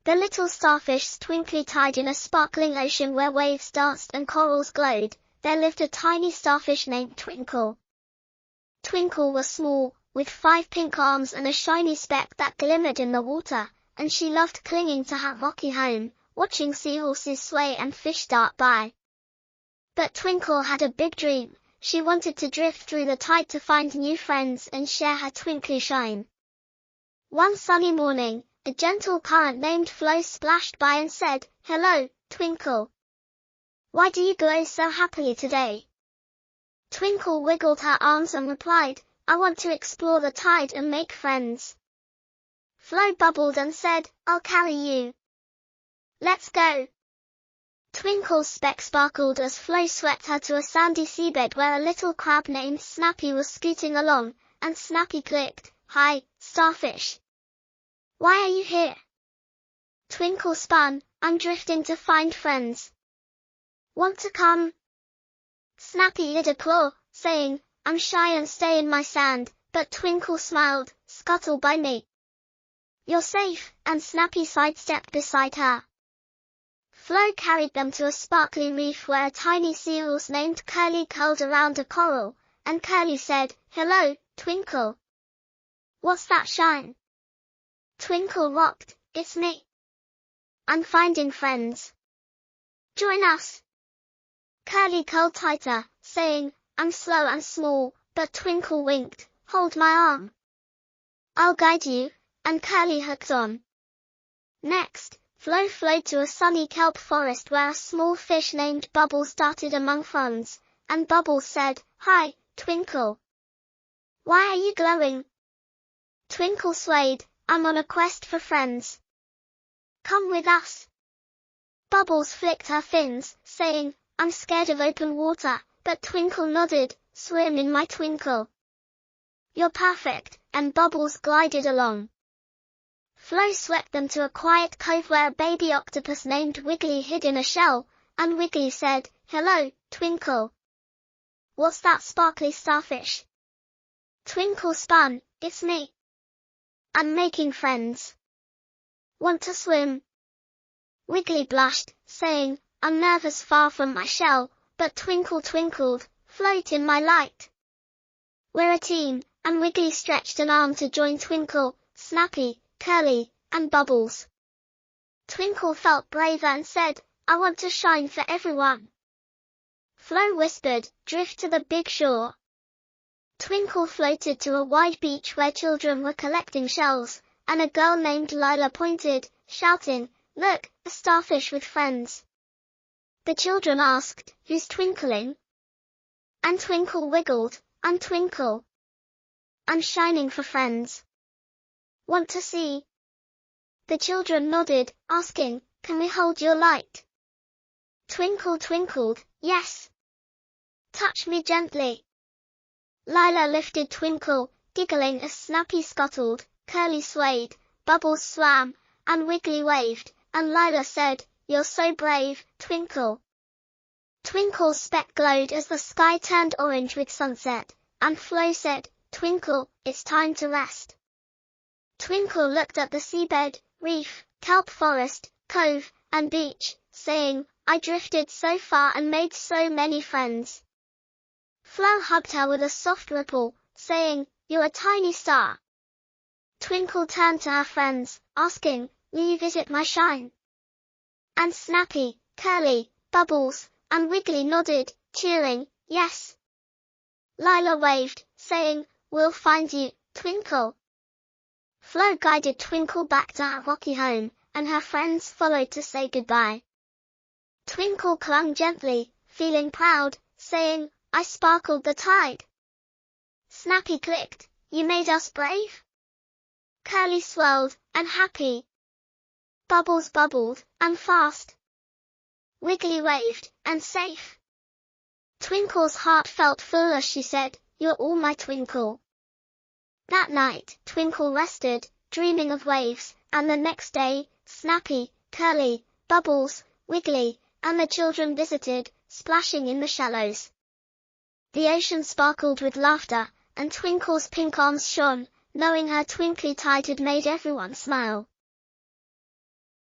The little starfish Twinkly tied in a sparkling ocean where waves danced and corals glowed. There lived a tiny starfish named Twinkle. Twinkle was small, with 5 pink arms and a shiny speck that glimmered in the water, and she loved clinging to her rocky home, watching seahorses sway and fish dart by. But Twinkle had a big dream. She wanted to drift through the tide to find new friends and share her twinkly shine. One sunny morning, a gentle current named Flo splashed by and said, "Hello, Twinkle. Why do you glow so happily today?" Twinkle wiggled her arms and replied, "I want to explore the tide and make friends." Flo bubbled and said, "I'll carry you. Let's go." Twinkle's speck sparkled as Flo swept her to a sandy seabed where a little crab named Snappy was scooting along, and Snappy clicked, "Hi, Starfish. Why are you here?" Twinkle spun, "I'm drifting to find friends. Want to come?" Snappy hid a claw, saying, "I'm shy and stay in my sand," but Twinkle smiled, "Scuttle by me. You're safe," and Snappy sidestepped beside her. Flo carried them to a sparkly reef where a tiny seahorse named Curly curled around a coral, and Curly said, "Hello, Twinkle. What's that shine?" Twinkle rocked, "It's me. I'm finding friends. Join us." Curly curled tighter, saying, "I'm slow and small," but Twinkle winked, "Hold my arm. I'll guide you," and Curly hooked on. Next, Flo flowed to a sunny kelp forest where a small fish named Bubbles darted among ferns, and Bubbles said, "Hi, Twinkle. Why are you glowing?" Twinkle swayed, "I'm on a quest for friends. Come with us." Bubbles flicked her fins, saying, "I'm scared of open water," but Twinkle nodded, "Swim in my twinkle. You're perfect," and Bubbles glided along. Flo swept them to a quiet cove where a baby octopus named Wiggly hid in a shell, and Wiggly said, "Hello, Twinkle. What's that sparkly starfish?" Twinkle spun, "It's me. I'm making friends. Want to swim?" Wiggly blushed, saying, "I'm nervous far from my shell," but Twinkle twinkled, "Float in my light. We're a team," and Wiggly stretched an arm to join Twinkle, Snappy, Curly, and Bubbles. Twinkle felt braver and said, "I want to shine for everyone." Flo whispered, "Drift to the big shore." Twinkle floated to a wide beach where children were collecting shells, and a girl named Lila pointed, shouting, "Look, a starfish with friends." The children asked, "Who's twinkling?" And Twinkle wiggled, "I'm Twinkle. I'm shining for friends. Want to see?" The children nodded, asking, "Can we hold your light?" Twinkle twinkled, "Yes. Touch me gently." Lila lifted Twinkle, giggling as Snappy scuttled, Curly swayed, Bubbles swam, and Wiggly waved, and Lila said, "You're so brave, Twinkle." Twinkle's speck glowed as the sky turned orange with sunset, and Flo said, "Twinkle, it's time to rest." Twinkle looked at the seabed, reef, kelp forest, cove, and beach, saying, "I drifted so far and made so many friends." Flo hugged her with a soft ripple, saying, "You're a tiny star." Twinkle turned to her friends, asking, "Will you visit my shine?" And Snappy, Curly, Bubbles, and Wiggly nodded, cheering, "Yes." Lila waved, saying, "We'll find you, Twinkle." Flo guided Twinkle back to her rocky home, and her friends followed to say goodbye. Twinkle clung gently, feeling proud, saying, "I sparkled the tide." Snappy clicked, "You made us brave." Curly swirled, and happy. Bubbles bubbled, and fast. Wiggly waved, and safe. Twinkle's heart felt full as she said, "You're all my Twinkle." That night, Twinkle rested, dreaming of waves, and the next day, Snappy, Curly, Bubbles, Wiggly, and the children visited, splashing in the shallows. The ocean sparkled with laughter, and Twinkle's pink arms shone, knowing her twinkly tide had made everyone smile.